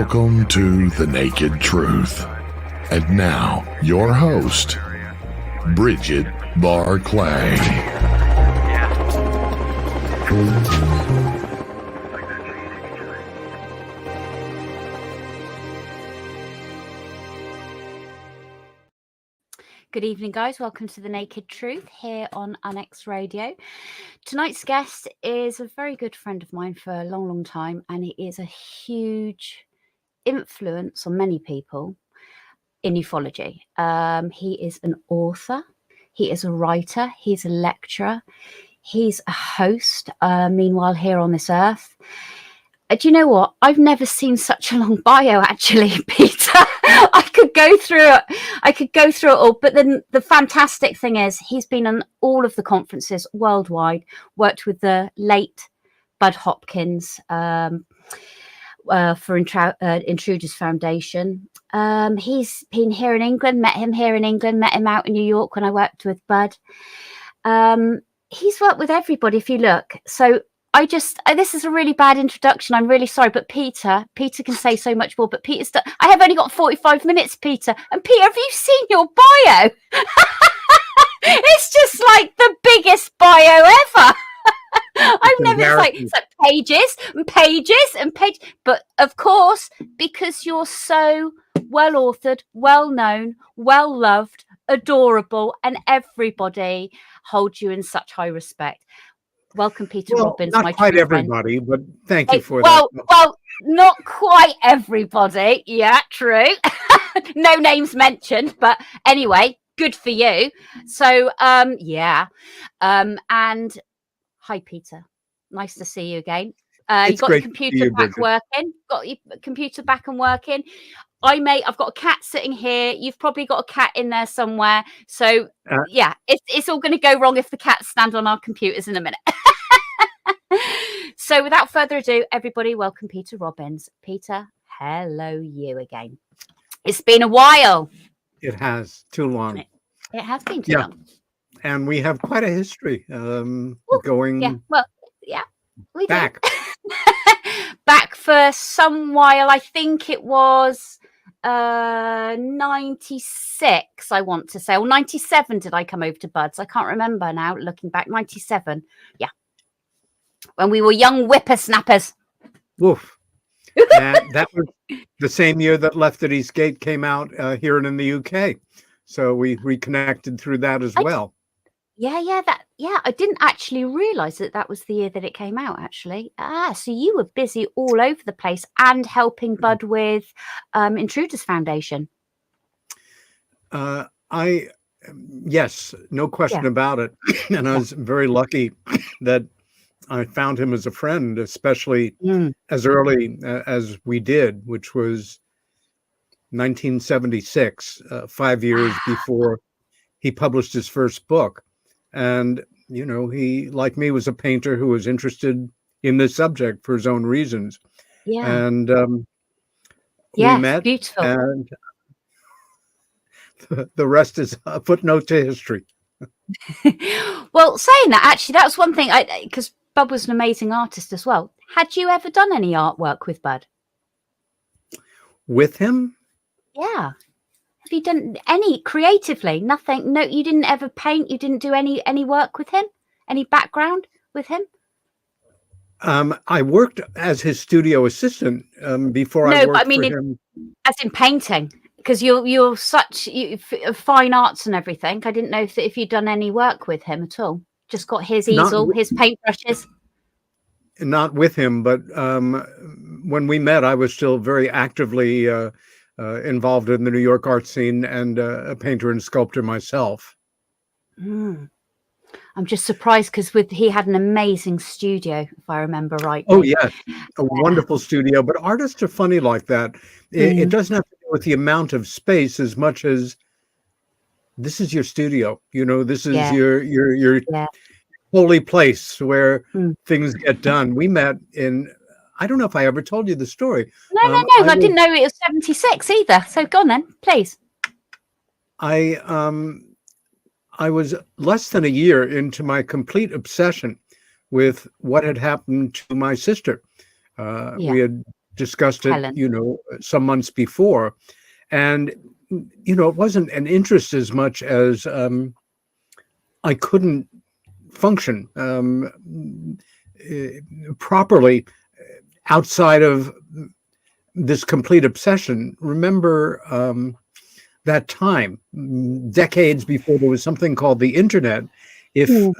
Welcome to The Naked Truth. And now, your host, Bridget Barclay. Good evening, guys. Welcome to The Naked Truth here on Annex Radio. Tonight's guest is a very good friend of mine for a long, long time, and he is a huge influence on many people in ufology. He is an author, he is a writer, he's a lecturer, he's a host, meanwhile here on this earth. Do you know what? I've never seen such a long bio, actually, Peter. I could go through it all. But then the fantastic thing is he's been on all of the conferences worldwide, worked with the late Bud Hopkins for Intruders Foundation. He's been here in England, met him here in England, met him out in New York when I worked with Bud. He's worked with everybody, if you look. So this is a really bad introduction. I'm really sorry, but Peter can say so much more. But I have only got 45 minutes, Peter. And Peter, have you seen your bio? It's just like the biggest bio ever. I've never it's like pages and pages and pages. But of course, because you're so well authored, well known, well loved, adorable, and everybody holds you in such high respect. Welcome, Peter Robbins. Not quite everybody, friend. But thank you for that. Well, not quite everybody. Yeah, true. No names mentioned, but anyway, good for you. So, and hi, Peter. Nice to see you again. You got your computer back working. Got your computer back and working. I've got a cat sitting here. You've probably got a cat in there somewhere. So it's all going to go wrong if the cats stand on our computers in a minute. So without further ado, everybody, welcome Peter Robbins. Peter, hello you again. It's been a while. It has too long. It has been too long. And we have quite a history going. Yeah. Well, yeah, we back. Back for some while. I think it was 96, I want to say, or 97 did I come over to Bud's? I can't remember now, looking back. 97, yeah, when we were young whippersnappers. Woof. That was the same year that Left at East Gate came out here in the UK, so we reconnected through that as well. I didn't actually realize that was the year that it came out, actually. So you were busy all over the place and helping Bud with Intruders Foundation. Yes, no question about it. And I was very lucky that I found him as a friend, especially as early as we did, which was 1976, 5 years before he published his first book. And, you know, he, like me, was a painter who was interested in this subject for his own reasons. Yeah. And we met. Beautiful. And the rest is a footnote to history. Well, saying that, actually, that's one thing, because Bud was an amazing artist as well. Had you ever done any artwork with Bud? With him? Yeah. Have you done any creatively? Nothing. No, you didn't ever paint. You didn't do any work with him. Any background with him? I worked as his studio assistant before I worked for him. As in painting, because you're such fine arts and everything. I didn't know if you'd done any work with him at all. Just got his easel, his paintbrushes. Not with him, but when we met, I was still very actively involved in the New York art scene and a painter and sculptor myself. I'm just surprised because he had an amazing studio, if I remember right. Oh, yes, a wonderful studio. But artists are funny like that. It doesn't have to do with the amount of space as much as this is your studio. You know, this is your holy place where things get done. We met in. I don't know if I ever told you the story. No. I didn't know it was 76 either. So go on then, please. I was less than a year into my complete obsession with what had happened to my sister. We had discussed it, Helen. some months before. And, it wasn't an interest as much as I couldn't function properly outside of this complete obsession. Remember that time, decades before there was something called the internet. If, in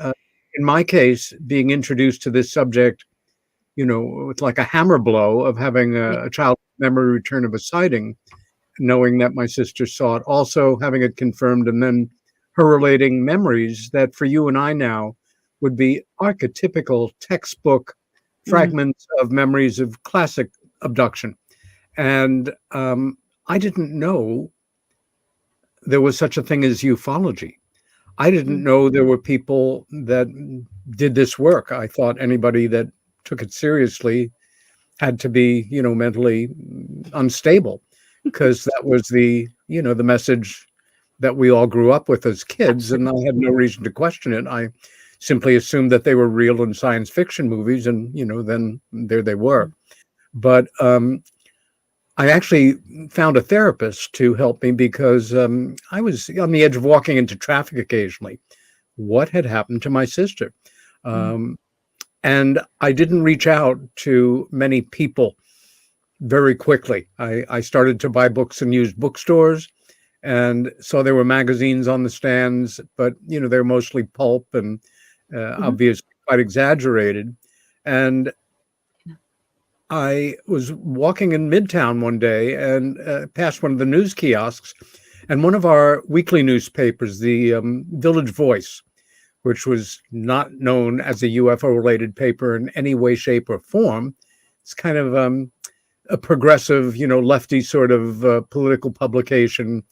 my case, being introduced to this subject, with like a hammer blow of having a child memory return of a sighting, knowing that my sister saw it, also having it confirmed, and then her relating memories that for you and I now would be archetypical textbook fragments of memories of classic abduction. And I didn't know there was such a thing as ufology. I didn't know there were people that did this work. I thought anybody that took it seriously had to be, mentally unstable, because that was the message that we all grew up with as kids. And I had no reason to question it. I simply assumed that they were real in science fiction movies, and, then there they were. But I actually found a therapist to help me because I was on the edge of walking into traffic occasionally. What had happened to my sister? And I didn't reach out to many people very quickly. I started to buy books in used bookstores and saw there were magazines on the stands, but, they're mostly pulp and obviously quite exaggerated. And I was walking in Midtown one day and past one of the news kiosks, and one of our weekly newspapers, the Village Voice, which was not known as a UFO-related paper in any way, shape, or form. It's kind of a progressive, lefty sort of political publication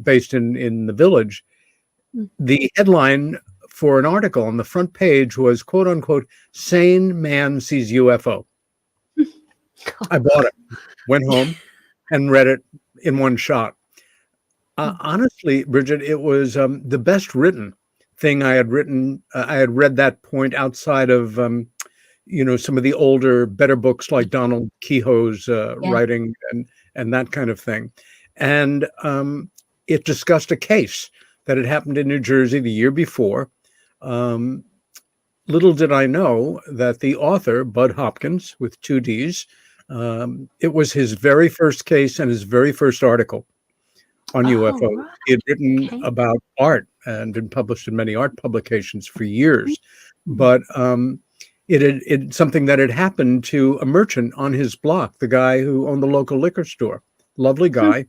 based in the Village. The headline for an article on the front page was, quote unquote, "Sane man sees UFO." I bought it, went home, and read it in one shot. Honestly, Bridget, it was the best written thing I had written. I had read that point outside of, some of the older, better books like Donald Kehoe's writing and that kind of thing. And it discussed a case that had happened in New Jersey the year before. Little did I know that the author, Bud Hopkins, with 2 Ds, it was his very first case and his very first article on UFO. Right. He had written about art and been published in many art publications for years. But it something that had happened to a merchant on his block, the guy who owned the local liquor store, lovely guy,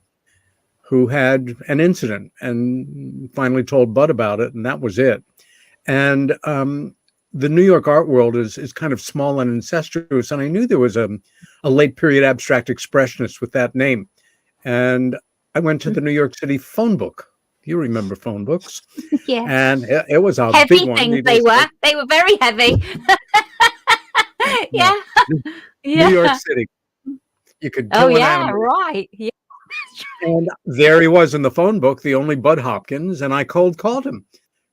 who had an incident and finally told Bud about it, and that was it. And the New York art world is kind of small and incestuous, and I knew there was a late period abstract expressionist with that name. And I went to the New York City phone book. You remember phone books? Yeah. And it was a heavy big one. Things they were. They were very heavy. Yeah. New York City. You could kill an animal. Right. Yeah. And there he was in the phone book, the only Bud Hopkins, and I cold called him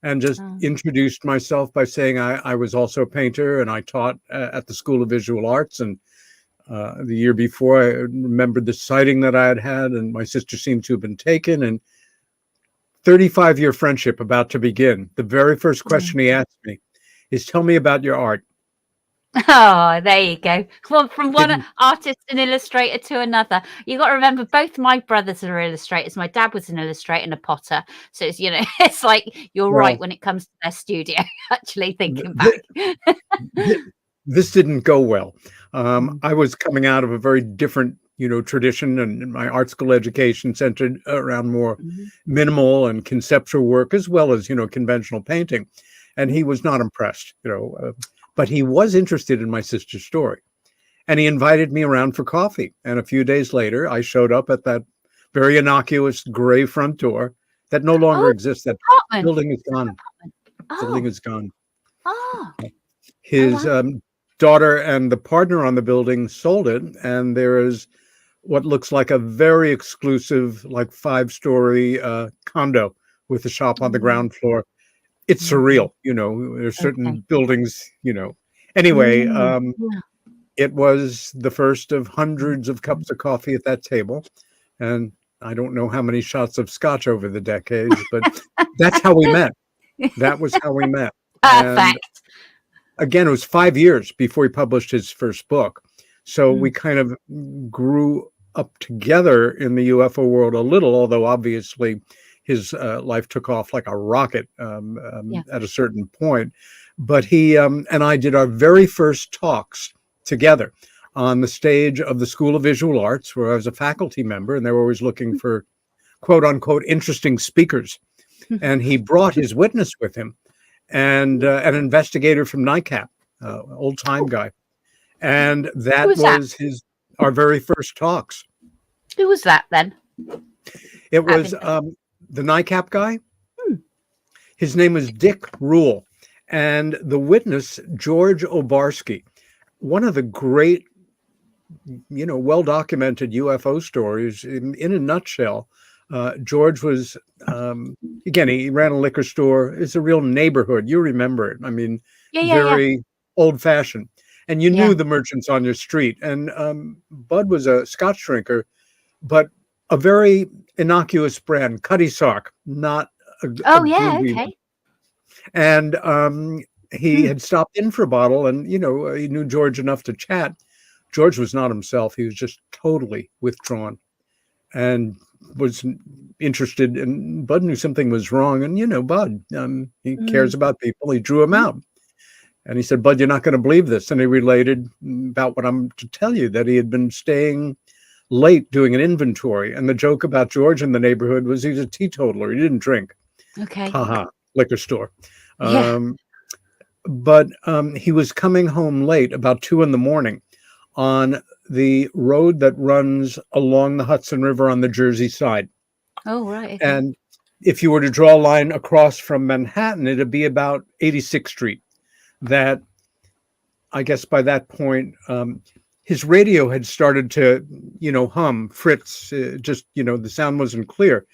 and just introduced myself by saying I was also a painter and I taught at the School of Visual Arts. And the year before, I remembered the sighting that I had had, and my sister seemed to have been taken. And 35-year friendship about to begin. The very first question he asked me is, "Tell me about your art." Oh, there you go. Well, from one artist and illustrator to another. You got to remember, both my brothers are illustrators. My dad was an illustrator and a potter. So it's, it's like you're right when it comes to their studio, actually thinking back. This didn't go well. I was coming out of a very different, tradition, and my art school education centered around more minimal and conceptual work, as well as, conventional painting. And he was not impressed, but he was interested in my sister's story. And he invited me around for coffee. And a few days later, I showed up at that very innocuous gray front door that no longer exists. That building is gone. Building is gone. His daughter and the partner on the building sold it, and there is what looks like a very exclusive, like 5-story condo with a shop on the ground floor. It's surreal, there's certain buildings, Anyway, it was the first of hundreds of cups of coffee at that table. And I don't know how many shots of scotch over the decades, but that's how we met. That was how we met. And again, it was 5 years before he published his first book. So we kind of grew up together in the UFO world a little, although obviously his life took off like a rocket at a certain point. But he and I did our very first talks together on the stage of the School of Visual Arts, where I was a faculty member, and they were always looking for quote unquote interesting speakers. And he brought his witness with him, and an investigator from NICAP, old time guy. And that was our very first talks. Who was that then? It was the NICAP guy. His name was Dick Rule. And the witness, George Obarski, one of the great, well-documented UFO stories in a nutshell. George was, again, he ran a liquor store. It's a real neighborhood. You remember it. I mean, very old-fashioned. And you knew the merchants on your street. And Bud was a Scotch drinker, but a very innocuous brand, Cutty Sark, not a boozy one. And he had stopped in for a bottle, and he knew George enough to chat. George was not himself. He was just totally withdrawn and was interested, and Bud knew something was wrong. And Bud, he cares about people. He drew him out, and he said, "Bud, you're not going to believe this." And he related about what I'm to tell you, that he had been staying late doing an inventory. And the joke about George in the neighborhood was he's a teetotaler. He didn't drink. Okay. Haha, liquor store. But he was coming home late, about 2 a.m, on the road that runs along the Hudson River on the Jersey side. Oh, right. Okay. And if you were to draw a line across from Manhattan, it'd be about 86th Street. That, I guess by that point, his radio had started to, hum, fritz, the sound wasn't clear.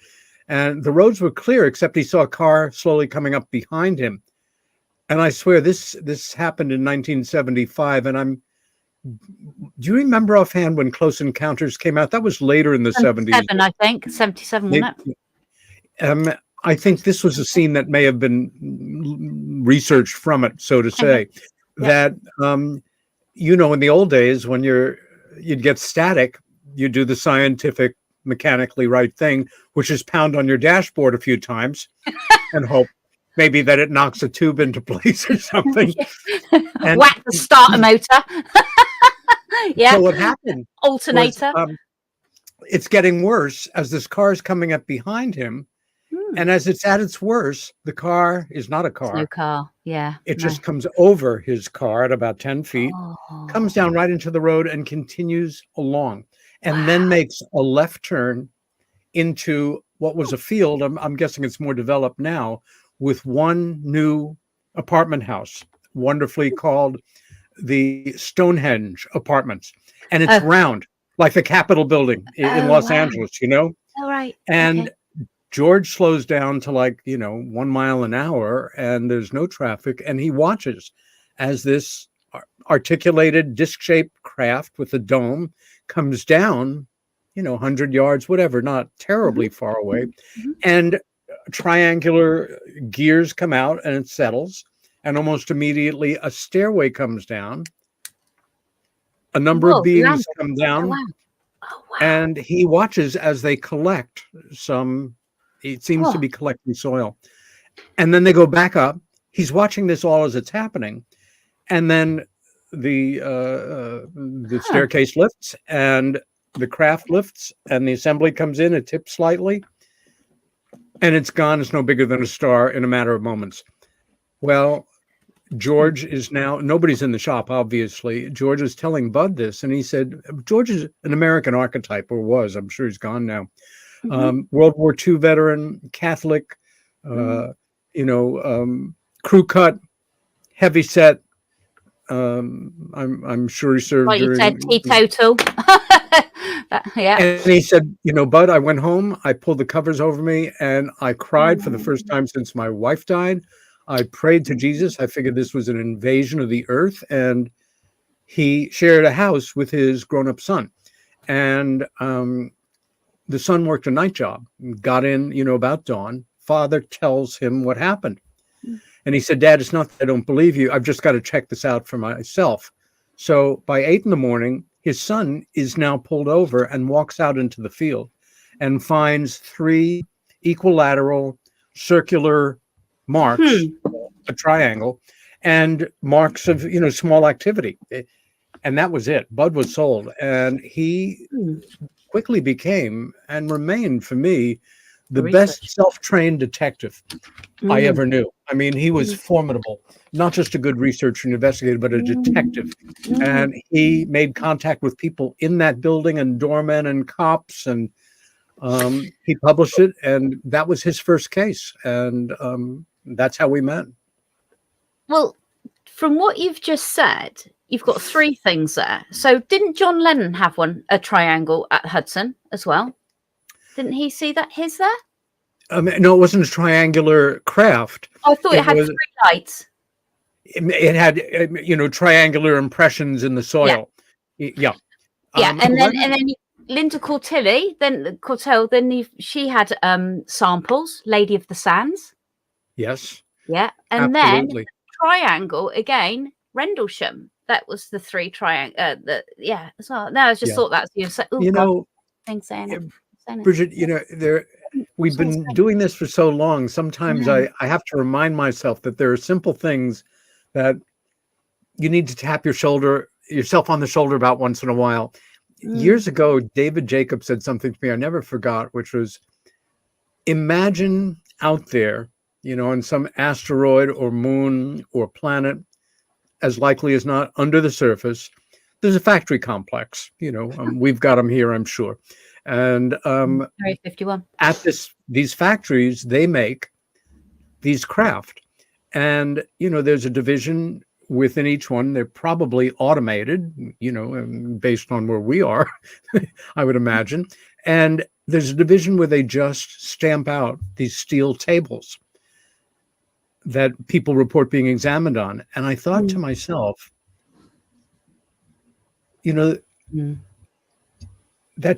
And the roads were clear, except he saw a car slowly coming up behind him. And I swear this happened in 1975. And do you remember offhand when Close Encounters came out? That was later in the 70s. I think 77, wasn't it? I think this was a scene that may have been researched from it, so to say. That in the old days, when you'd get static, you do the scientific, mechanically right thing, which is pound on your dashboard a few times and hope maybe that it knocks a tube into place or something. And whack the starter motor. So what happened? Alternator. Was, it's getting worse as this car is coming up behind him. And as it's at its worst, the car is not a car. It's no car. Yeah. It just comes over his car at about 10 feet, comes down right into the road and continues along. And then makes a left turn into what was a field. I'm guessing it's more developed now, with one new apartment house, wonderfully called the Stonehenge Apartments. And it's round, like the Capitol building in Los Angeles, Oh, right. And George slows down to 1 mile an hour, and there's no traffic. And he watches as this articulated disc-shaped craft with a dome comes down, 100 yards, whatever, not terribly far away. And triangular gears come out and it settles. And almost immediately a stairway comes down. A number of beings come down. And he watches as they collect it seems to be collecting soil. And then they go back up. He's watching this all as it's happening. And then the staircase lifts and the craft lifts and the assembly comes in. It tips slightly and it's gone. It's no bigger than a star in a matter of moments. Well, George is now, nobody's in the shop, obviously. George is telling Bud this, and he said, George is an American archetype, or was. I'm sure he's gone now. World War II veteran, Catholic, crew cut, heavy set. I'm sure he served. Like you said, teetotal. And he said, Bud, I went home, I pulled the covers over me, and I cried for the first time since my wife died. I prayed to Jesus. I figured this was an invasion of the earth, and he shared a house with his grown-up son, and the son worked a night job, got in, about dawn. Father tells him what happened. And he said, Dad, it's not that I don't believe you. I've just got to check this out for myself. So by 8 a.m, his son is now pulled over and walks out into the field and finds 3 equilateral circular marks, a triangle, and marks of, small activity. And that was it. Bud was sold. And he quickly became and remained, for me, the best self-trained detective I ever knew. I mean, he was formidable, not just a good researcher and investigator, but a detective. And he made contact with people in that building and doormen and cops, and he published it. And that was his first case. And that's how we met. Well, from what you've just said, you've got 3 things there. So didn't John Lennon have a triangle at Hudson as well? Didn't he see that his there? No, it wasn't a triangular craft. I thought it had 3 lights. It had, triangular impressions in the soil. Yeah. And then Linda Cortelli, she had samples, Lady of the Sands. Yes. Yeah. And absolutely. then triangle again, Rendlesham. That was the 3 triangle. As well. No, I just thought that's things saying it. Bridget, we've been doing this for so long. Sometimes I have to remind myself that there are simple things that you need to tap yourself on the shoulder about once in a while. Years ago, David Jacobs said something to me I never forgot, which was, imagine out there, on some asteroid or moon or planet, as likely as not under the surface, there's a factory complex. We've got them here, I'm sure. And Area 51. At these factories, they make these craft. And, there's a division within each one. They're probably automated, based on where we are, I would imagine. And there's a division where they just stamp out these steel tables that people report being examined on. And I thought to myself, that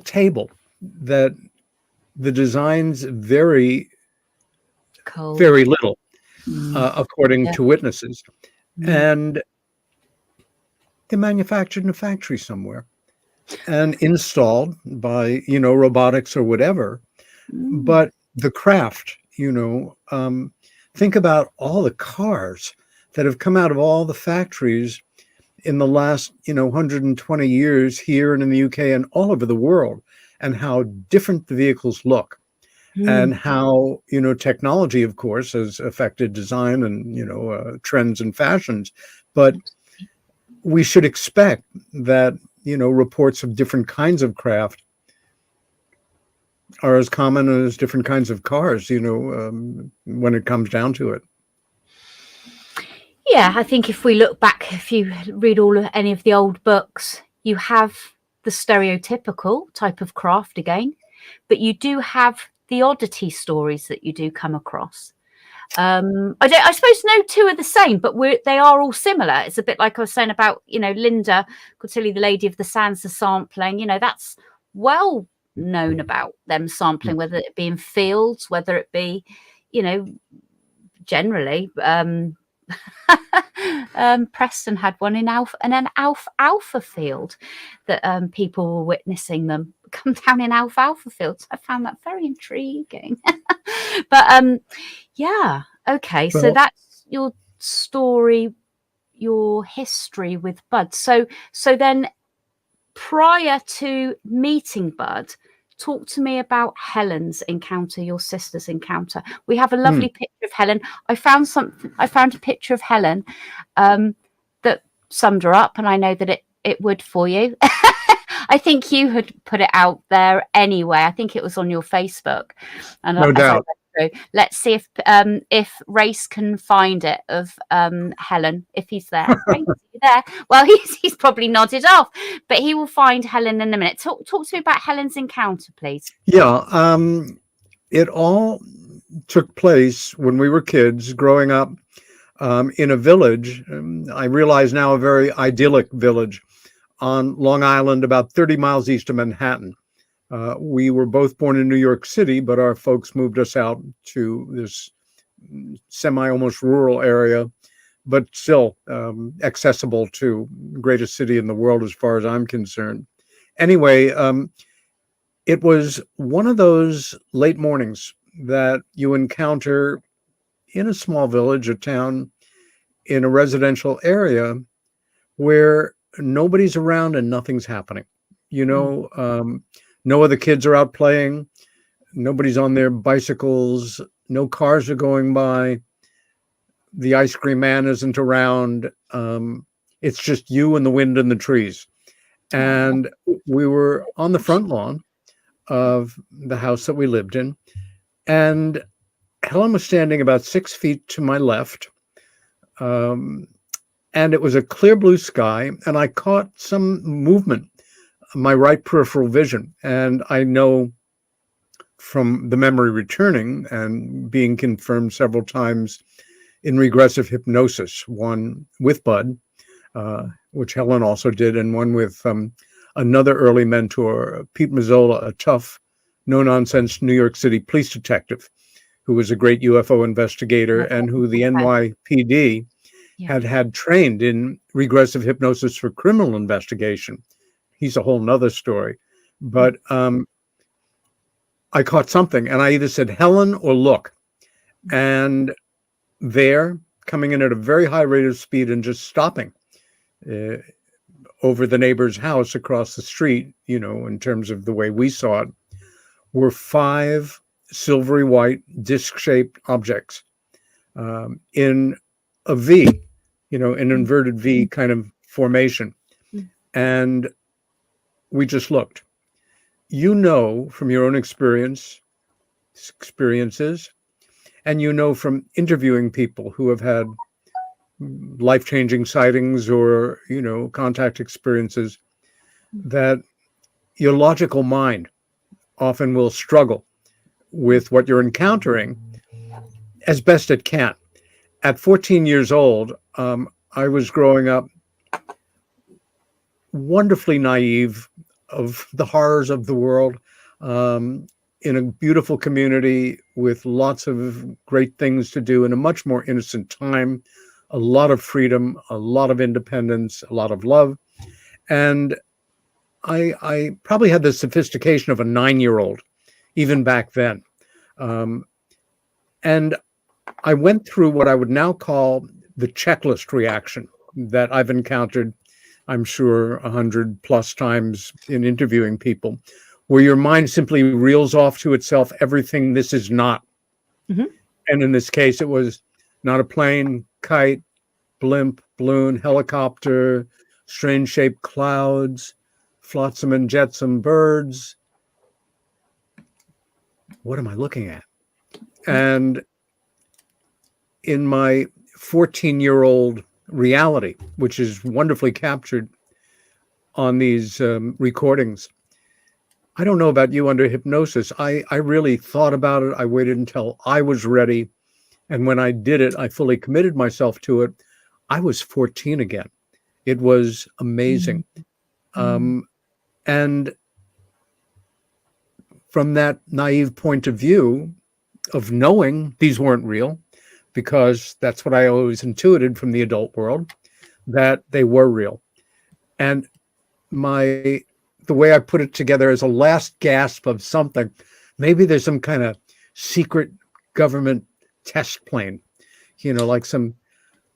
table, that the designs vary very little, according to witnesses. And they're manufactured in a factory somewhere and installed by, robotics or whatever. But the craft, think about all the cars that have come out of all the factories in the last, 120 years here and in the UK and all over the world, and how different the vehicles look. And how, technology, of course, has affected design and, trends and fashions. But we should expect that, reports of different kinds of craft are as common as different kinds of cars, when it comes down to it. Yeah, I think if we look back, if you read any of the old books, you have the stereotypical type of craft again, but you do have the oddity stories that you do come across. I suppose no 2 are the same, but they are all similar. It's a bit like I was saying about, Linda Cortelli, the Lady of the Sands, the sampling, that's well known about them sampling, whether it be in fields, whether it be, generally, Preston had one in an alpha field that people were witnessing them come down in alfalfa fields. I found that very intriguing. But okay, so that's your story, your history with Bud. So then prior to meeting Bud, talk to me about Helen's encounter, your sister's encounter. We have a lovely picture of Helen. I found a picture of Helen that summed her up, and I know that it would for you. I think you had put it out there anyway. I think it was on your Facebook. And no doubt. Let's see if Race can find it of Helen, if he's there. Race, are you there? Well, he's probably nodded off, but he will find Helen in a minute. Talk to me about Helen's encounter, please. Yeah, it all took place when we were kids growing up in a village. I realize now a very idyllic village on Long Island, about 30 miles east of Manhattan. We were both born in New York City, but our folks moved us out to this semi-almost rural area, but still accessible to the greatest city in the world as far as I'm concerned. Anyway, it was one of those late mornings that you encounter in a small village, a town, in a residential area where nobody's around and nothing's happening. No other kids are out playing. Nobody's on their bicycles. No cars are going by. The ice cream man isn't around. It's just you and the wind and the trees. And we were on the front lawn of the house that we lived in. And Helen was standing about 6 feet to my left. And it was a clear blue sky. And I caught some movement, my right peripheral vision. And I know from the memory returning and being confirmed several times in regressive hypnosis, one with Bud, which Helen also did, and one with another early mentor, Pete Mazzola, a tough, no-nonsense New York City police detective who was a great UFO investigator and who the NYPD had trained in regressive hypnosis for criminal investigation. He's a whole nother story. But I caught something, and I either said, Helen, or look. And there, coming in at a very high rate of speed and just stopping over the neighbor's house across the street, in terms of the way we saw it, were 5 silvery white disc-shaped objects in a V, an inverted V kind of formation. And we just looked. From your own experiences, and from interviewing people who have had life-changing sightings or, contact experiences, that your logical mind often will struggle with what you're encountering as best it can. At 14 years old, I was growing up wonderfully naive of the horrors of the world, in a beautiful community with lots of great things to do in a much more innocent time, a lot of freedom, a lot of independence, a lot of love. And I probably had the sophistication of a 9-year-old, even back then. And I went through what I would now call the checklist reaction that I've encountered, I'm sure, 100+ times in interviewing people, where your mind simply reels off to itself everything this is not. And in this case, it was not a plane, kite, blimp, balloon, helicopter, strange shaped clouds, flotsam and jetsam birds. What am I looking at? And in my 14-year-old reality, which is wonderfully captured on these recordings, I don't know about you under hypnosis. I really thought about it. I waited until I was ready. And when I did it, I fully committed myself to it. I was 14 again. It was amazing. And from that naive point of view of knowing these weren't real, because that's what I always intuited from the adult world, that they were real. And the way I put it together as a last gasp of something, maybe there's some kind of secret government test plane, like some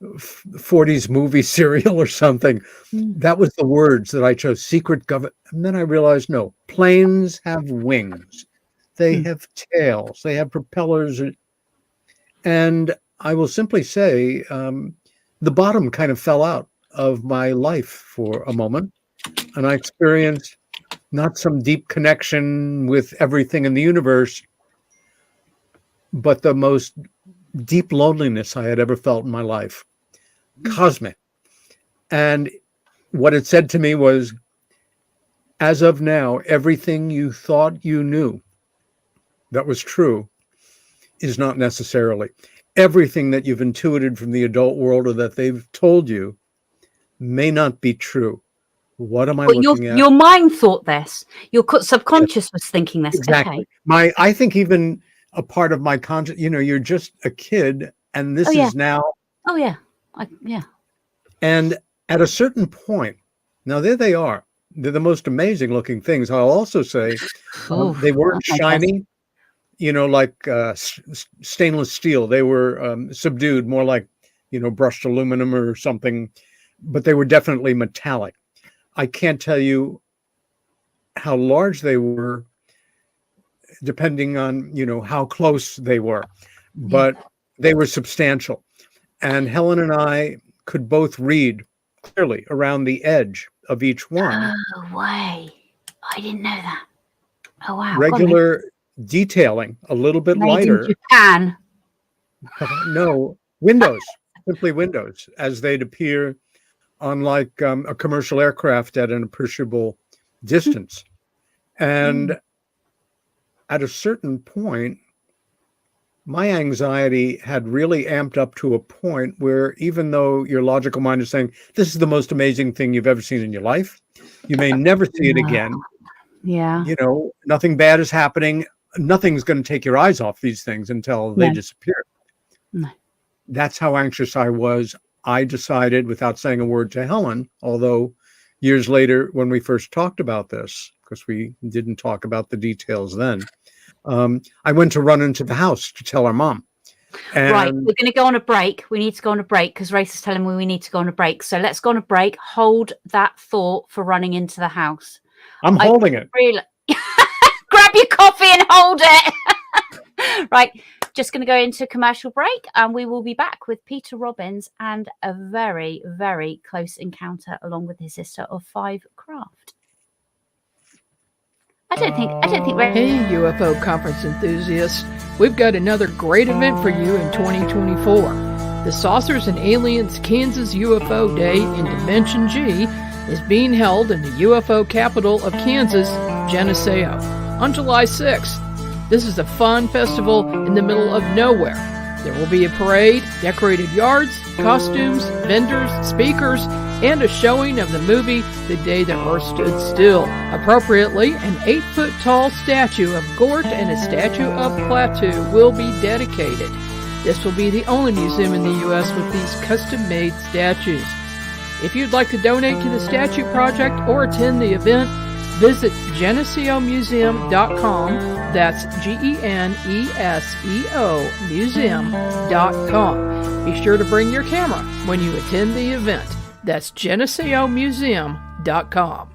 40s movie serial or something. That was the words that I chose, secret government. And then I realized, no, planes have wings. They have tails. They have propellers. And I will simply say the bottom kind of fell out of my life for a moment. And I experienced not some deep connection with everything in the universe, but the most deep loneliness I had ever felt in my life. Cosmic. And what it said to me was, as of now, everything you thought you knew that was true is not necessarily. Everything that you've intuited from the adult world or that they've told you may not be true. What am I But looking at? your mind thought this. Your subconscious was thinking this. Exactly. Okay. I think even a part of my conscious, you're just a kid, and this is now. Oh yeah. Yeah. And at a certain point, now there they are. They're the most amazing looking things. I'll also say they weren't shiny, like stainless steel. They were subdued, more like, brushed aluminum or something, but they were definitely metallic. I can't tell you how large they were, depending on, how close they were, but they were substantial. And Helen and I could both read clearly around the edge of each one. Oh, way. I didn't know that. Oh, wow. Regular detailing, a little bit Made lighter. in Japan. No, windows, simply windows, as they'd appear on like a commercial aircraft at an appreciable distance. And at a certain point, my anxiety had really amped up to a point where, even though your logical mind is saying, this is the most amazing thing you've ever seen in your life, you may never see it again. Yeah. Nothing bad is happening. Nothing's going to take your eyes off these things until they disappear. No. That's how anxious I was. I decided, without saying a word to Helen, although years later, when we first talked about this, because we didn't talk about the details then, I went to run into the house to tell our mom. Right, we're going to go on a break. We need to go on a break because Race is telling me we need to go on a break. So let's go on a break. Hold that thought for running into the house. I'm holding it. Really... Grab your coffee and hold it. Right, just going to go into a commercial break, and we will be back with Peter Robbins and a very, very close encounter along with his sister of 5 craft. I don't think. Hey, UFO conference enthusiasts! We've got another great event for you in 2024. The Saucers and Aliens Kansas UFO Day in Dimension G is being held in the UFO capital of Kansas, Geneseo, on July 6th. This is a fun festival in the middle of nowhere. There will be a parade, decorated yards, costumes, vendors, speakers, and a showing of the movie The Day the Earth Stood Still. Appropriately, an 8-foot-tall statue of Gort and a statue of Plateau will be dedicated. This will be the only museum in the U.S. with these custom-made statues. If you'd like to donate to the statue project or attend the event, visit GeneseoMuseum.com. That's GENESEO Museum.com. Be sure to bring your camera when you attend the event. That's GeneseoMuseum.com.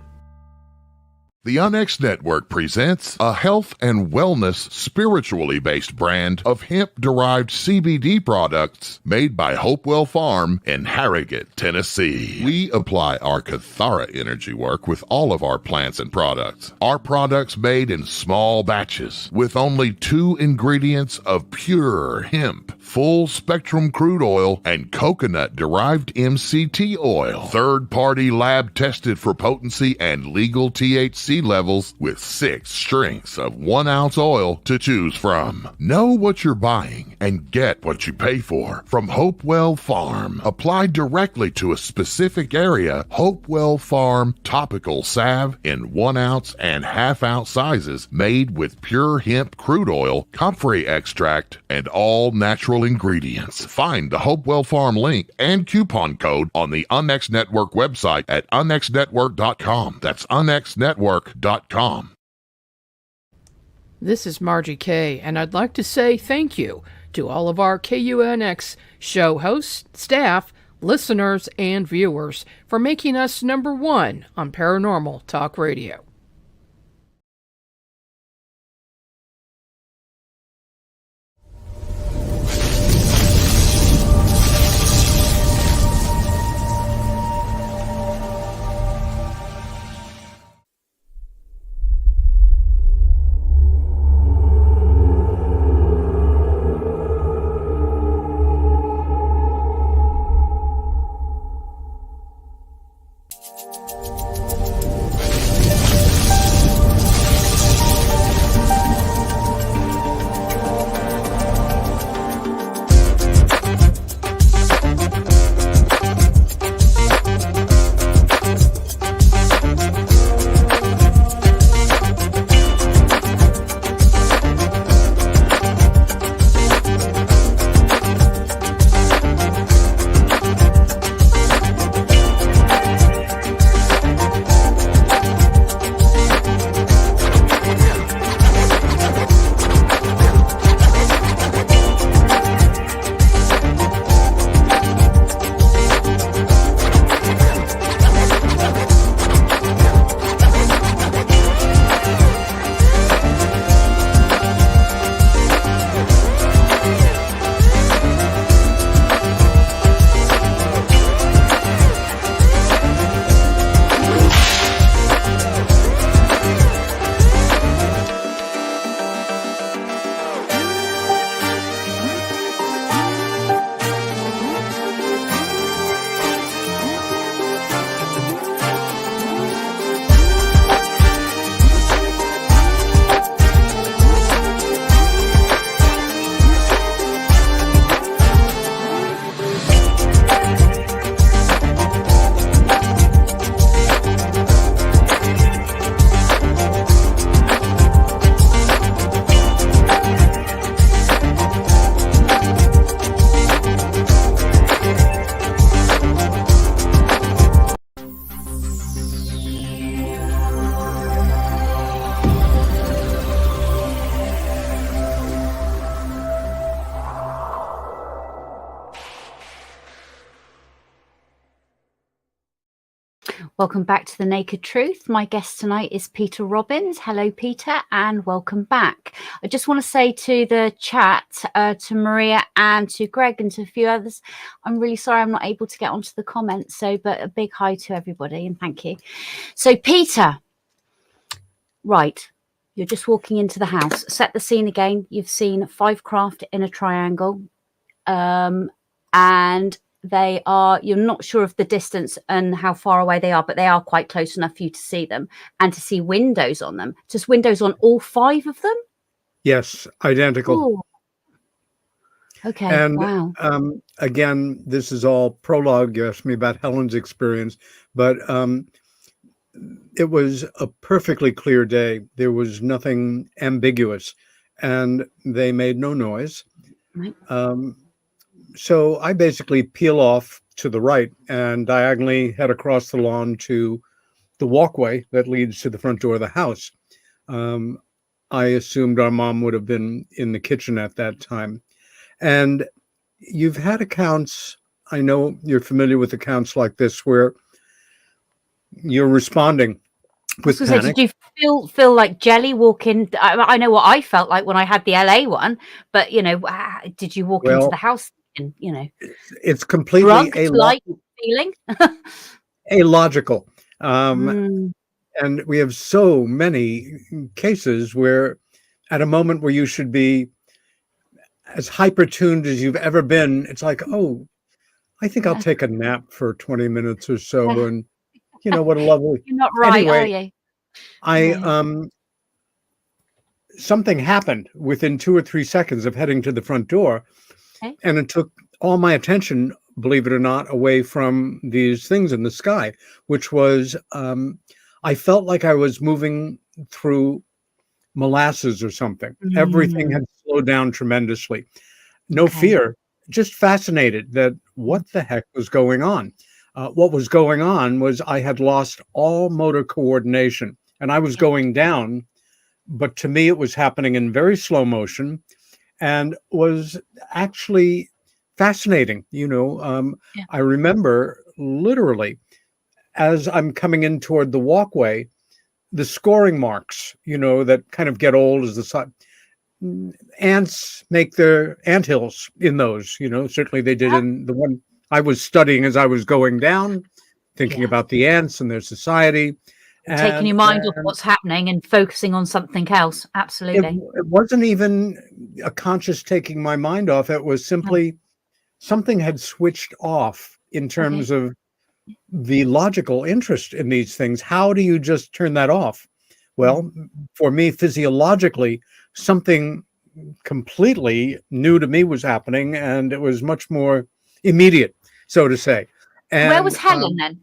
The Onyx Network presents a health and wellness spiritually based brand of hemp-derived CBD products made by Hopewell Farm in Harrogate, Tennessee. We apply our Kathara energy work with all of our plants and products. Our products made in small batches with only 2 ingredients of pure hemp, full-spectrum crude oil, and coconut-derived MCT oil. Third-party lab tested for potency and legal THC levels with 6 strengths of 1 ounce oil to choose from. Know what you're buying and get what you pay for from Hopewell Farm. Applied directly to a specific area, Hopewell Farm topical salve in 1 ounce and ½ ounce sizes made with pure hemp crude oil, comfrey extract, and all natural ingredients. Find the Hopewell Farm link and coupon code on the Onyx Network website at onyxnetwork.com. That's onyxnetwork.com. This is Margie Kay, and I'd like to say thank you to all of our KUNX show hosts, staff, listeners, and viewers for making us number 1 on Paranormal Talk Radio. Welcome back to The Naked Truth. My guest tonight is Peter Robbins. Hello, Peter, and welcome back. I just want to say to the chat, to Maria and to Greg and to a few others, I'm really sorry I'm not able to get onto the comments. But a big hi to everybody and thank you. So, Peter, right, you're just walking into the house. Set the scene again. You've seen 5 craft in a triangle, and you're not sure of the distance and how far away they are, but they are quite close enough for you to see them and to see windows on them. Just windows on all 5 of them? Yes, identical. Ooh. Okay. And wow. Again, this is all prologue. You asked me about Helen's experience, but it was a perfectly clear day. There was nothing ambiguous, and they made no noise. Right. So I basically peel off to the right and diagonally head across the lawn to the walkway that leads to the front door of the house. I assumed our mom would have been in the kitchen at that time. And you've had accounts, I know you're familiar with accounts like this, where you're responding with panic. Did you feel like jelly walking? I know what I felt like when I had the LA one, but did you walk into the house and it's completely feeling? Illogical. And we have so many cases where at a moment where you should be as hyper-tuned as you've ever been, it's like, oh, I think I'll take a nap for 20 minutes or so. And what a lovely... You're not right, anyway, are you? Something happened within 2 or 3 seconds of heading to the front door. Okay. And it took all my attention, believe it or not, away from these things in the sky, which was, I felt like I was moving through molasses or something. Everything had slowed down tremendously. No fear, just fascinated that what the heck was going on. What was going on was I had lost all motor coordination and I was going down, but to me it was happening in very slow motion and was actually fascinating. I remember literally as I'm coming in toward the walkway, the scoring marks, that kind of get old as the sun. Ants make their anthills in those, certainly they did in the one I was studying as I was going down, thinking about the ants and their society. Taking your mind off what's happening and focusing on something else. Absolutely. It wasn't even a conscious taking my mind off. It was simply something had switched off in terms of the logical interest in these things. How do you just turn that off? Well, for me, physiologically, something completely new to me was happening, and it was much more immediate, so to say. And where was Helen then?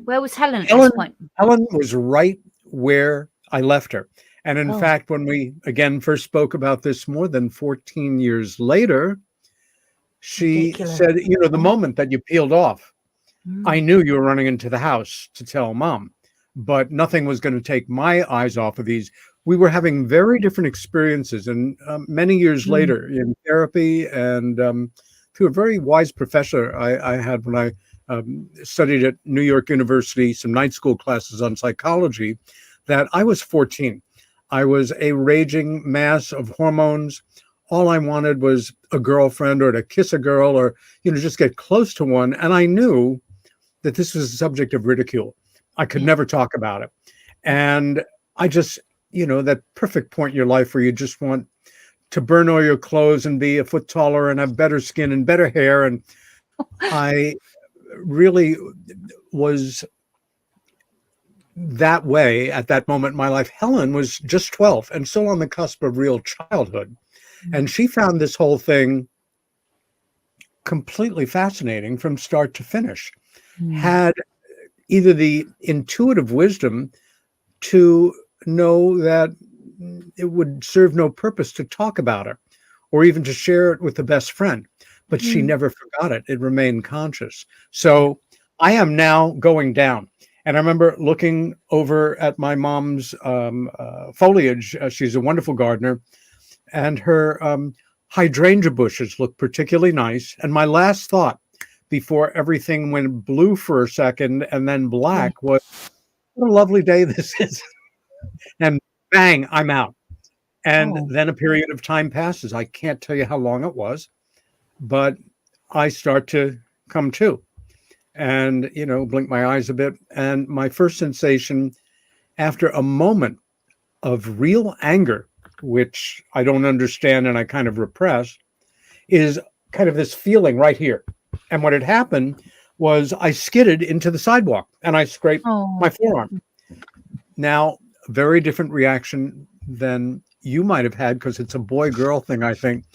Where was Helen at this point? Helen was right where I left her. And in fact, when we again first spoke about this more than 14 years later, she said, the moment that you peeled off, I knew you were running into the house to tell Mom, but nothing was going to take my eyes off of these. We were having very different experiences. And many years later in therapy and through a very wise professor I had when I studied at New York University, some night school classes on psychology, that I was 14. I was a raging mass of hormones. All I wanted was a girlfriend or to kiss a girl or, just get close to one. And I knew that this was a subject of ridicule. I could never talk about it. And I just, that perfect point in your life where you just want to burn all your clothes and be a foot taller and have better skin and better hair. And I really was that way at that moment in my life. Helen was just 12 and still on the cusp of real childhood. And she found this whole thing completely fascinating from start to finish. Had either the intuitive wisdom to know that it would serve no purpose to talk about it or even to share it with the best friend, but she never forgot it. It remained conscious. So I am now going down. And I remember looking over at my mom's foliage. She's a wonderful gardener. And her hydrangea bushes look particularly nice. And my last thought, before everything went blue for a second and then black was, what a lovely day this is. And bang, I'm out. And then a period of time passes. I can't tell you how long it was, but I start to come to and, blink my eyes a bit. And my first sensation after a moment of real anger, which I don't understand and I kind of repress, is kind of this feeling right here. And what had happened was I skidded into the sidewalk and I scraped my forearm. Now, very different reaction than you might have had, because it's a boy-girl thing, I think.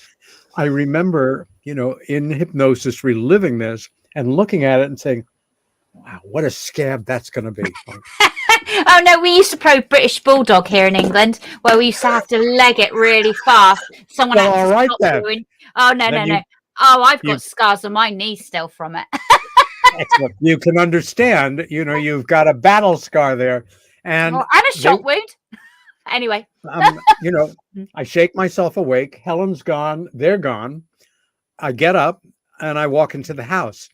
I remember, in hypnosis, reliving this and looking at it and saying, wow, what a scab that's going to be. Oh no, we used to play British Bulldog here in England, where we used to have to leg it really fast. Someone had to stop doing. Oh no. Oh, I've got scars on my knees still from it. Excellent. You can understand. You've got a battle scar there, and a shot wound. Anyway, I shake myself awake. Helen's gone. They're gone. I get up and I walk into the house.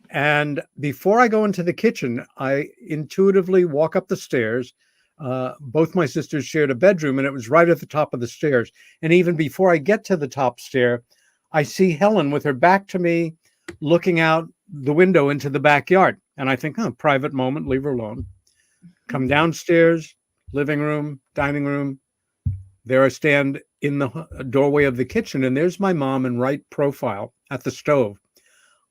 And before I go into the kitchen, I intuitively walk up the stairs. Both my sisters shared a bedroom, and it was right at the top of the stairs. And even before I get to the top stair, I see Helen with her back to me, looking out the window into the backyard. And I think, private moment, leave her alone. Come downstairs, living room, dining room. There I stand in the doorway of the kitchen, and there's my mom in right profile at the stove.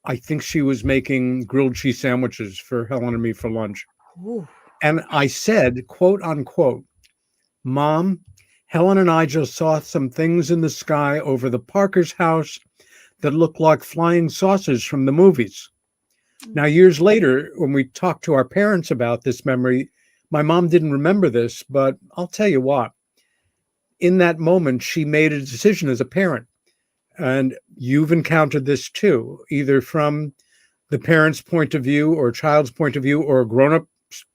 I think she was making grilled cheese sandwiches for Helen and me for lunch. Ooh. And I said, quote unquote, Mom, Helen and I just saw some things in the sky over the Parker's house that looked like flying saucers from the movies. Now, years later, when we talked to our parents about this memory, my mom didn't remember this, but I'll tell you what. In that moment, she made a decision as a parent. And you've encountered this too, either from the parent's point of view or child's point of view or a grown-up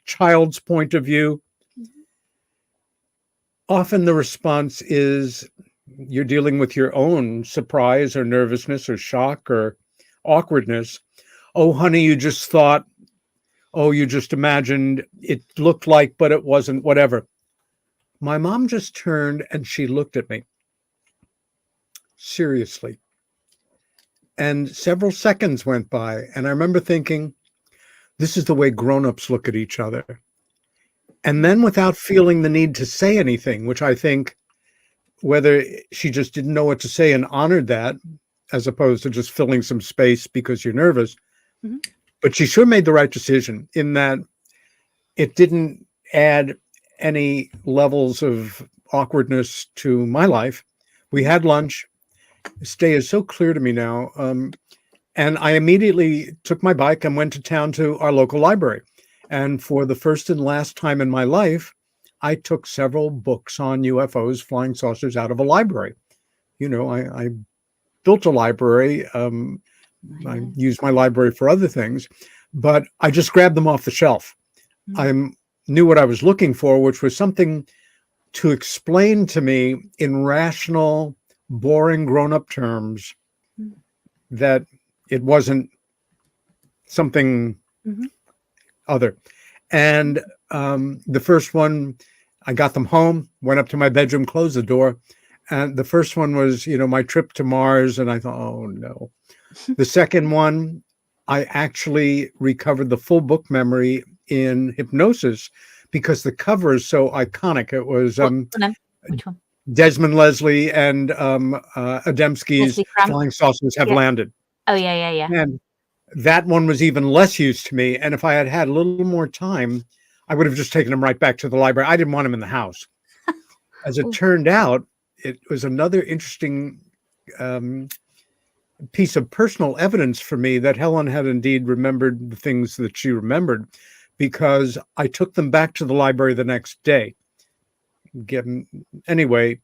child's point of view. Mm-hmm. Often the response is you're dealing with your own surprise or nervousness or shock or awkwardness. Oh, honey, you just thought, you just imagined it looked like, but it wasn't, whatever. My mom just turned and she looked at me. Seriously. And several seconds went by, and I remember thinking, this is the way grown-ups look at each other. And then without feeling the need to say anything, which I think whether she just didn't know what to say and honored that, as opposed to just filling some space because you're nervous, but she sure made the right decision in that it didn't add any levels of awkwardness to my life. We had lunch. This day is so clear to me now. And I immediately took my bike and went to town to our local library. And for the first and last time in my life, I took several books on UFOs, flying saucers out of a library. I built a library. I used my library for other things, but I just grabbed them off the shelf. I knew what I was looking for, which was something to explain to me in rational, boring grown-up terms that it wasn't something other. And the first one, I got them home, went up to my bedroom, closed the door. And the first one was, my trip to Mars. And I thought, oh no. The second one, I actually recovered the full book memory in hypnosis because the cover is so iconic. It was which one? Desmond Leslie and Adamski's Flying Saucers Have Landed. Oh, yeah. And that one was even less used to me. And if I had had a little more time, I would have just taken him right back to the library. I didn't want him in the house. As it turned out, it was another interesting piece of personal evidence for me that Helen had indeed remembered the things that she remembered, because I took them back to the library the next day. Anyway,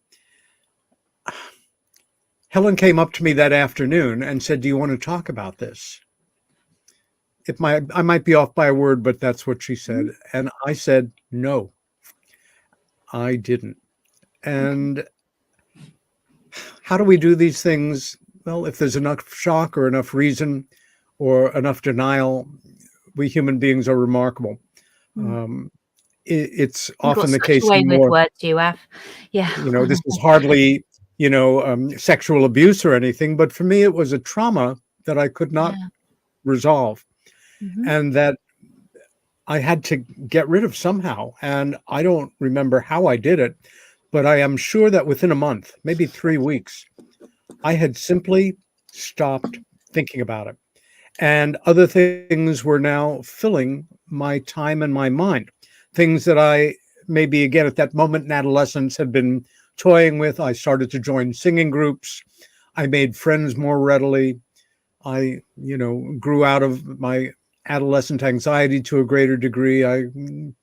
Helen came up to me that afternoon and said, do you want to talk about this? I might be off by a word, but that's what she said. And I said, no, I didn't. And how do we do these things? Well, if there's enough shock or enough reason, or enough denial, we human beings are remarkable. It's often the case way with more. words you have. Yeah. This is hardly, sexual abuse or anything, but for me, it was a trauma that I could not resolve, and that I had to get rid of somehow. And I don't remember how I did it, but I am sure that within a month, maybe 3 weeks, I had simply stopped thinking about it. And other things were now filling my time and my mind. Things that I maybe, again, at that moment in adolescence had been toying with. I started to join singing groups. I made friends more readily. I, grew out of my adolescent anxiety to a greater degree. I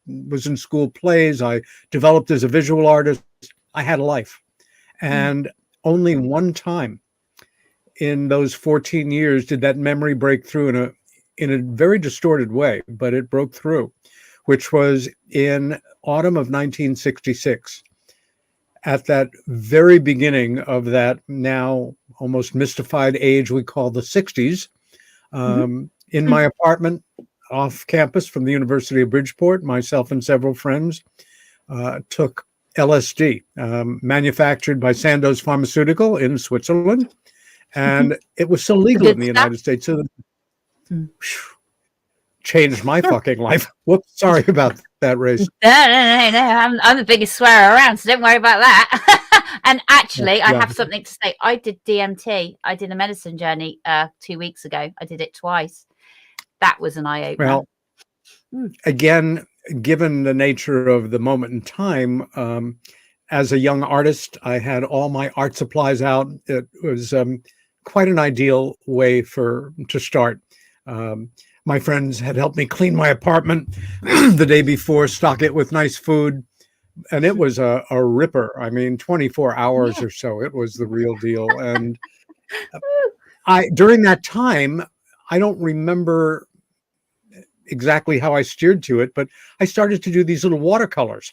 was in school plays. I developed as a visual artist. I had a life. And only one time in those 14 years did that memory break through in a very distorted way, but it broke through, which was in autumn of 1966. At that very beginning of that now almost mystified age we call the 60s, in my apartment off campus from the University of Bridgeport, myself and several friends took LSD, manufactured by Sandoz Pharmaceutical in Switzerland. And it was still legal in the United States. So changed my fucking life. Whoops, sorry about that, Race. No. I'm the biggest swearer around, so don't worry about that. And actually, I have something to say. I did DMT. I did a medicine journey 2 weeks ago. I did it twice. That was an eye-opener. Well, again, given the nature of the moment in time, as a young artist, I had all my art supplies out. It was quite an ideal way to start. My friends had helped me clean my apartment the day before, stock it with nice food, and it was a ripper. I mean, 24 hours or so. It was the real deal. And during that time, I don't remember exactly how I steered to it, but I started to do these little watercolors,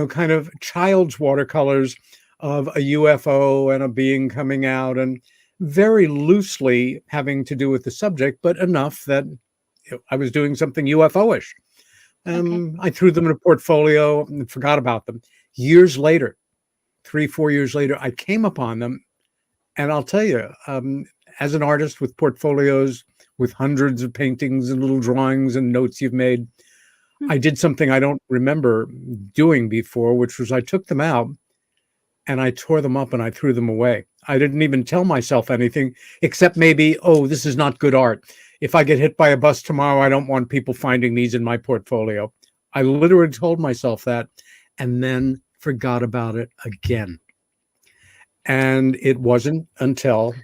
kind of child's watercolors of a UFO and a being coming out, and very loosely having to do with the subject, but enough that I was doing something UFO-ish. I threw them in a portfolio and forgot about them. Years later, 3-4 years later, I came upon them. And I'll tell you, as an artist with portfolios, with hundreds of paintings and little drawings and notes you've made, I did something I don't remember doing before, which was I took them out and I tore them up and I threw them away. I didn't even tell myself anything except maybe, oh, this is not good art. If I get hit by a bus tomorrow, I don't want people finding these in my portfolio. I literally told myself that and then forgot about it again. And it wasn't until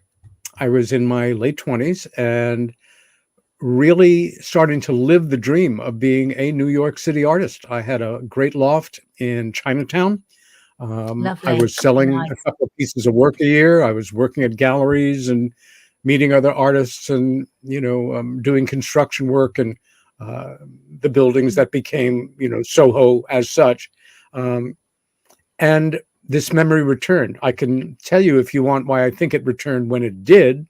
I was in my late 20s and really starting to live the dream of being a New York City artist. I had a great loft in Chinatown. I was selling a couple of pieces of work a year. I was working at galleries and meeting other artists and, doing construction work and the buildings that became, Soho as such. And this memory returned. I can tell you, if you want, why I think it returned when it did,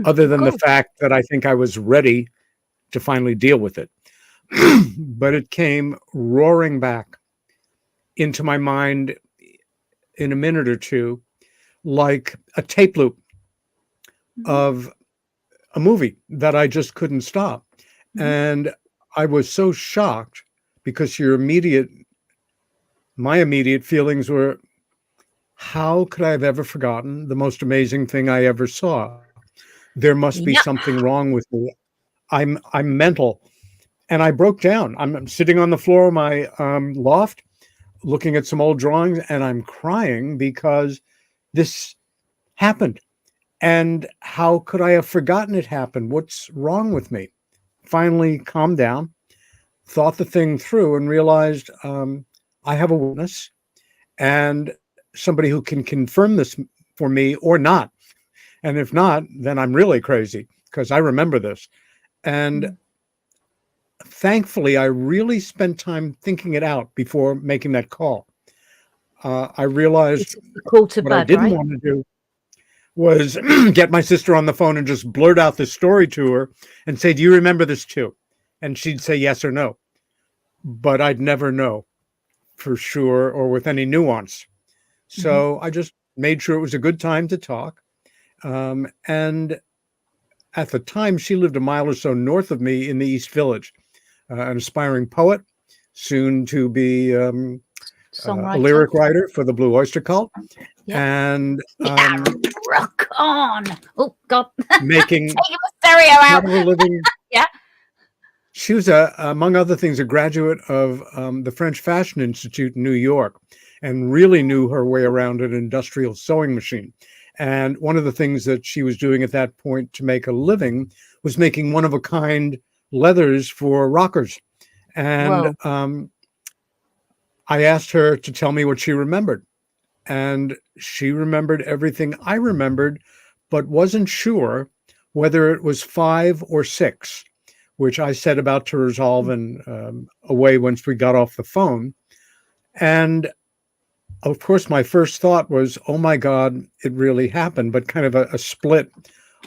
other than the fact that I think I was ready to finally deal with it. But it came roaring back into my mind in a minute or two, like a tape loop of a movie that I just couldn't stop. And I was so shocked because my immediate feelings were, how could I have ever forgotten the most amazing thing I ever saw? There must be something wrong with me. I'm mental. And I broke down. I'm sitting on the floor of my loft, looking at some old drawings, and I'm crying because this happened. And how could I have forgotten it happened? What's wrong with me? Finally calmed down, thought the thing through, and realized I have a witness and somebody who can confirm this for me or not. And if not, then I'm really crazy because I remember this. And thankfully, I really spent time thinking it out before making that call. I realized what I didn't want to do was get my sister on the phone and just blurt out this story to her and say, do you remember this too? And she'd say yes or no. But I'd never know for sure or with any nuance. So I just made sure it was a good time to talk. And at the time, she lived a mile or so north of me in the East Village, an aspiring poet, soon to be a lyric writer for the Blue Oyster Cult. Yep. And rock on. Oh, God. Making taking the stereo out. living. Yeah. She was, among other things, a graduate of the French Fashion Institute in New York and really knew her way around an industrial sewing machine. And one of the things that she was doing at that point to make a living was making one-of-a-kind leathers for rockers. And I asked her to tell me what she remembered. And she remembered everything I remembered, but wasn't sure whether it was 5 or 6, which I set about to resolve in a way once we got off the phone. And of course, my first thought was, oh my God, it really happened, but kind of a split.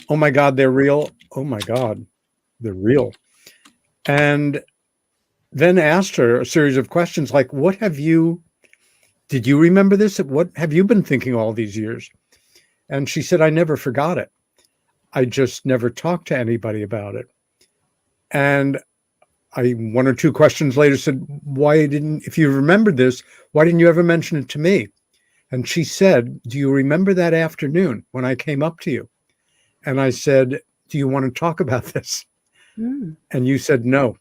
Oh my God, they're real. Oh my God, they're real. And then asked her a series of questions like, did you remember this? What have you been thinking all these years? And she said, I never forgot it. I just never talked to anybody about it. And I, 1 or 2 questions later, said, if you remembered this, why didn't you ever mention it to me? And she said, do you remember that afternoon when I came up to you? And I said, do you want to talk about this? And you said, no.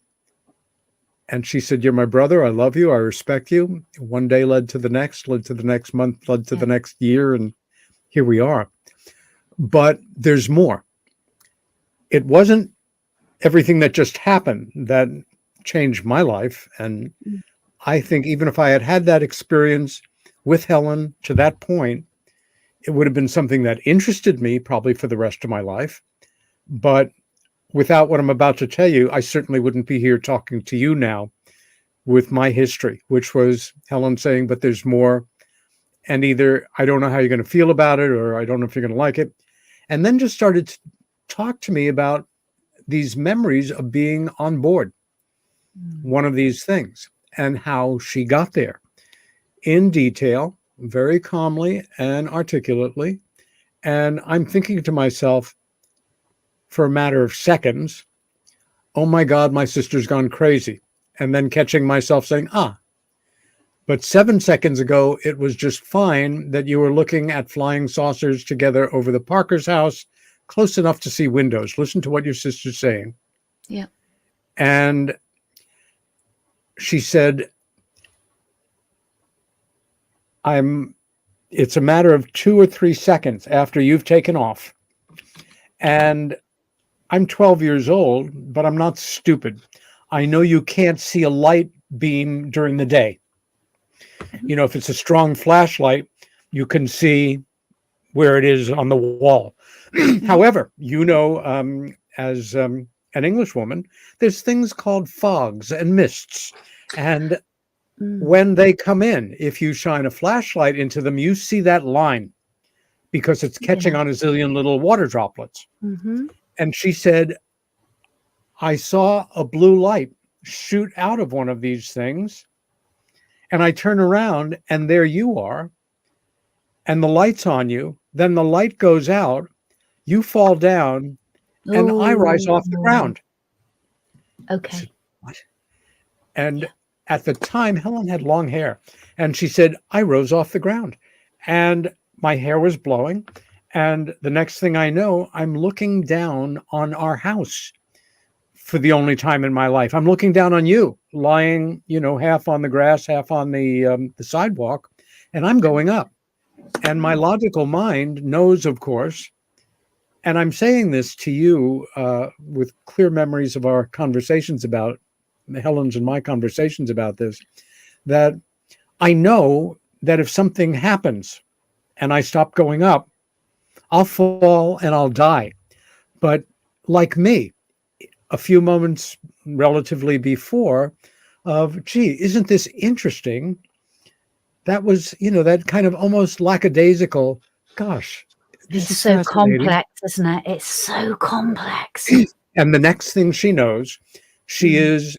And she said, you're my brother. I love you. I respect you. One day led to the next month, led to the next year. And here we are. But there's more. It wasn't everything that just happened that changed my life. And I think even if I had had that experience with Helen to that point, it would have been something that interested me probably for the rest of my life. But without what I'm about to tell you, I certainly wouldn't be here talking to you now with my history, which was Helen saying, but there's more. And either I don't know how you're going to feel about it, or I don't know if you're going to like it. And then just started to talk to me about these memories of being on board one of these things and how she got there in detail, very calmly and articulately. And I'm thinking to myself for a matter of seconds, oh my God, my sister's gone crazy. And then catching myself saying, but 7 seconds ago, it was just fine that you were looking at flying saucers together over the Parker's house, close enough to see windows. Listen to what your sister's saying. Yeah. And she said, it's a matter of 2 or 3 seconds after you've taken off. And I'm 12 years old, but I'm not stupid. I know you can't see a light beam during the day. You know, if it's a strong flashlight, you can see where it is on the wall. However, you know, as an English woman, there's things called fogs and mists. And when they come in, if you shine a flashlight into them, you see that line because it's catching on a zillion little water droplets. And she said, I saw a blue light shoot out of one of these things. And I turn around and there you are. And the light's on you. Then the light goes out. You fall down and I rise off the ground. Okay. Said, what? And at the time, Helen had long hair. And she said, I rose off the ground. And my hair was blowing. And the next thing I know, I'm looking down on our house for the only time in my life. I'm looking down on you, lying, you know, half on the grass, half on the sidewalk, and I'm going up. And my logical mind knows, of course, and I'm saying this to you with clear memories of our conversations about Helen's and my conversations about this, that I know that if something happens and I stop going up, I'll fall and I'll die. But like me, a few moments relatively before of, gee, isn't this interesting? That was, you know, that kind of almost lackadaisical, gosh, This It's is so fascinating. complex, isn't it? It's so complex. And the next thing she knows, she is,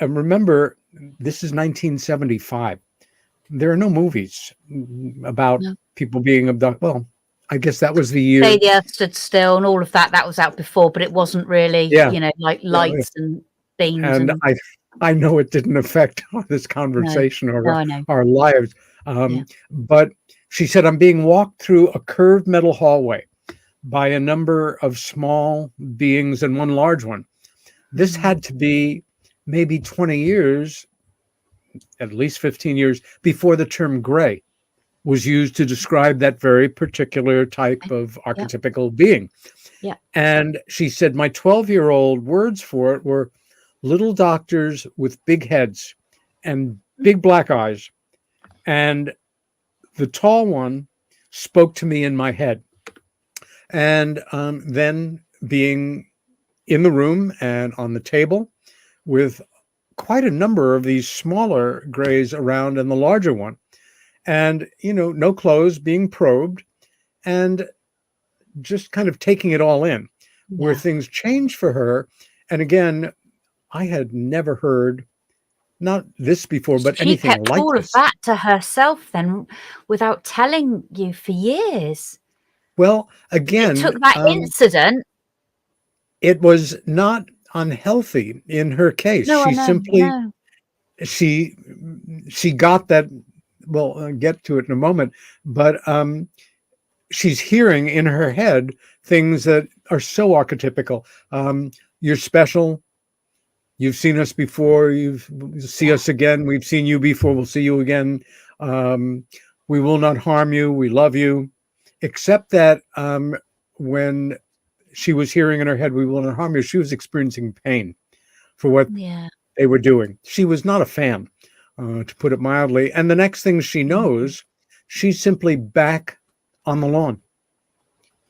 remember, this is 1975. There are no movies about people being abducted. Well, I guess that was the year. Say the Earth Stood Still and all of that. That was out before, but it wasn't really, like lights and beams. And I know it didn't affect this conversation or our lives. But she said, I'm being walked through a curved metal hallway by a number of small beings and one large one. This had to be maybe 20 years, at least 15 years before the term gray was used to describe that very particular type of archetypical being. Yeah. And she said, my 12-year-old words for it were little doctors with big heads and big black eyes. And the tall one spoke to me in my head. And then being in the room and on the table with quite a number of these smaller grays around and the larger one. And, no clothes, being probed and just kind of taking it all in, where things changed for her. And again, I had never heard not this before, but anything like this. She kept all of that to herself then without telling you for years. Well, again, it took that incident. It was not unhealthy in her case. She got that. Well, I'll get to it in a moment, but she's hearing in her head things that are so archetypical. You're special. You've seen us before. You'll see us again. We've seen you before. We'll see you again. We will not harm you. We love you. Except that when she was hearing in her head, we will not harm you, she was experiencing pain for what they were doing. She was not a fan, to put it mildly. And the next thing she knows, she's simply back on the lawn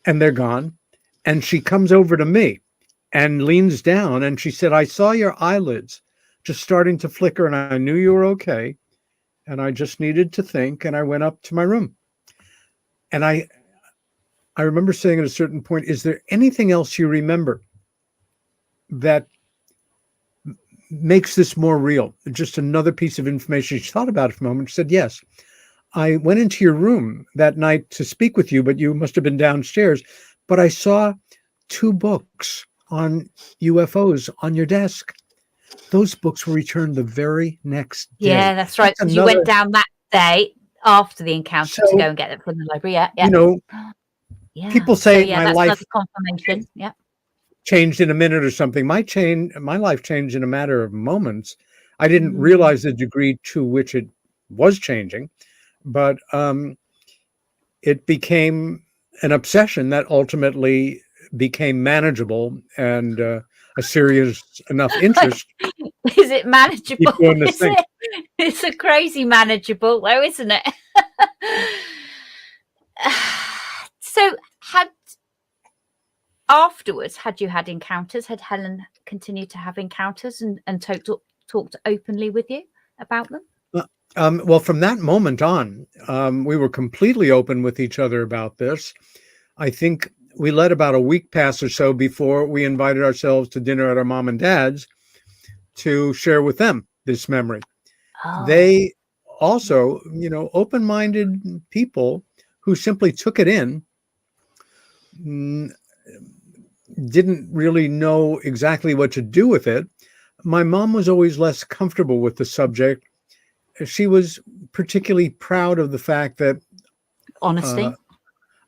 and they're gone. And she comes over to me and leans down and she said, I saw your eyelids just starting to flicker and I knew you were okay. And I just needed to think. And I went up to my room. And I remember saying at a certain point, is there anything else you remember that makes this more real? Just another piece of information. She thought about it for a moment. She said, yes. I went into your room that night to speak with you, but you must have been downstairs. But I saw 2 books on UFOs on your desk. Those books were returned the very next day. Yeah, that's right. Because you went down that day after the encounter to go and get them from the library. Yeah. People say my life confirmation. Yeah. Changed in a minute or something. My life changed in a matter of moments. I didn't realize the degree to which it was changing, but it became an obsession that ultimately became manageable and a serious enough interest. Is it manageable? It's a crazy manageable though, isn't it? So afterwards, had you had encounters? Had Helen continued to have encounters and talked openly with you about them? Well, from that moment on, we were completely open with each other about this. I think we let about a week pass or so before we invited ourselves to dinner at our mom and dad's to share with them this memory. Oh. They also, open-minded people who simply took it in, didn't really know exactly what to do with it. My mom was always less comfortable with the subject. She was particularly proud of the fact that honesty.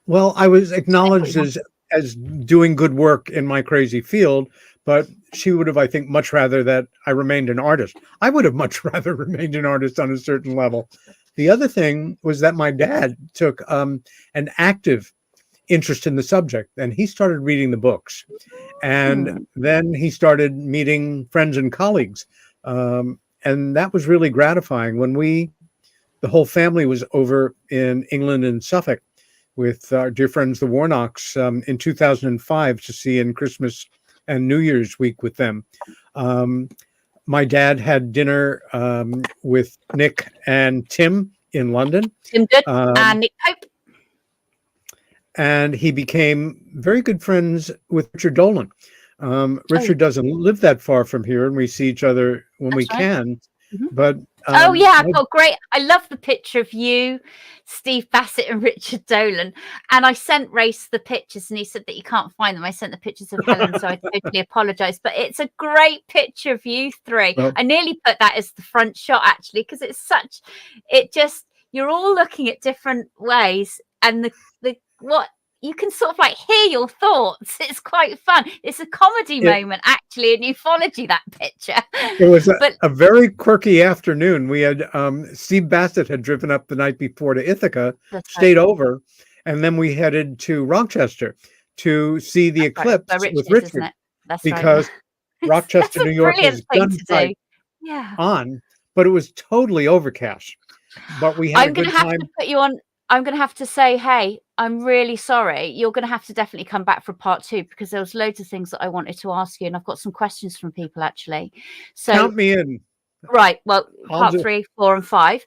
Well, I was acknowledged as doing good work in my crazy field, but she would have, I think, much rather that I remained an artist. I would have much rather remained an artist on a certain level. The other thing was that my dad took an active interest in the subject, and he started reading the books. And then he started meeting friends and colleagues. And that was really gratifying. When the whole family was over in England and Suffolk with our dear friends, the Warnocks, in 2005 to see in Christmas and New Year's week with them. My dad had dinner with Nick and Tim in London. Tim Good and Nick Pope. and he became very good friends with Richard Dolan. Richard doesn't live that far from here, and we see each other when we can. Mm-hmm. But oh yeah, I've got great. I love the picture of you, Steve Bassett, and Richard Dolan. And I sent Race the pictures, and he said that you can't find them. I sent the pictures of Helen, so I totally apologise. But it's a great picture of you three. Well, I nearly put that as the front shot actually, because it's such. It just you're all looking at different ways, and the what. You can sort of like hear your thoughts. It's quite fun. It's a comedy moment, actually, in ufology, that picture. It was a very quirky afternoon. We had Steve Bassett had driven up the night before to Ithaca, stayed over, and then we headed to Rochester to see the eclipse with Richard. Because Rochester, New York is gunfight on, but it was totally overcast. But we had I'm going to have to put you on. I'm going to have to say, hey, I'm really sorry. You're going to have to definitely come back for part 2, because there was loads of things that I wanted to ask you, and I've got some questions from people actually. So count me in. Right. Well, part 3, 4, and 5.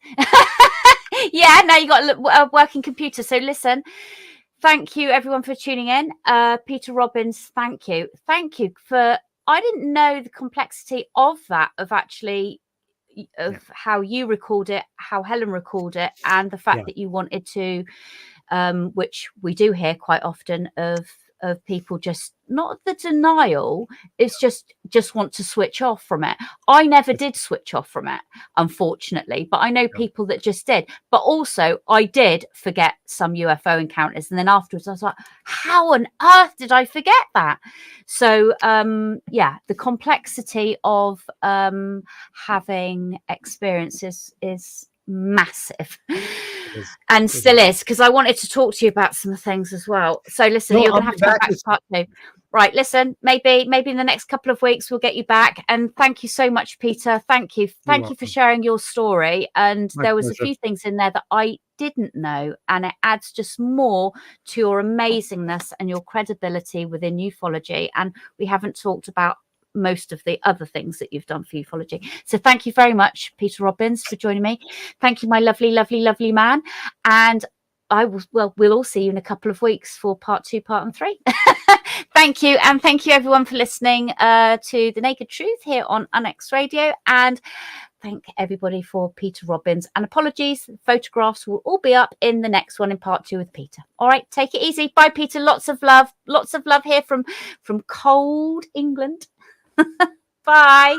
Yeah. Now you got a working computer. So listen. Thank you, everyone, for tuning in. Peter Robbins, thank you. Thank you for. I didn't know the complexity of that. Of actually. Of how you recalled it, how Helen recalled it, and the fact that you wanted to, which we do hear quite often, of people just not the denial, it's just want to switch off from it. I never did switch off from it, unfortunately, but I know people that just did. But also I did forget some UFO encounters, and then afterwards I was like, how on earth did I forget that? So the complexity of having experiences is massive and still is, because I wanted to talk to you about some things as well. So listen, you're gonna have to come back to part 2. Right, listen, maybe in the next couple of weeks we'll get you back. And thank you so much, Peter. Thank you for sharing your story. And there was a few things in there that I didn't know, and it adds just more to your amazingness and your credibility within ufology. And we haven't talked about most of the other things that you've done for ufology. So thank you very much, Peter Robbins, for joining me. Thank you, my lovely, lovely, lovely man. And we'll all see you in a couple of weeks for part 2, part 3. Thank you. And thank you, everyone, for listening to The Naked Truth here on Annex Radio. And thank everybody for Peter Robbins. And apologies, photographs will all be up in the next one in part 2 with Peter. All right, take it easy. Bye, Peter. Lots of love here from cold England. Bye.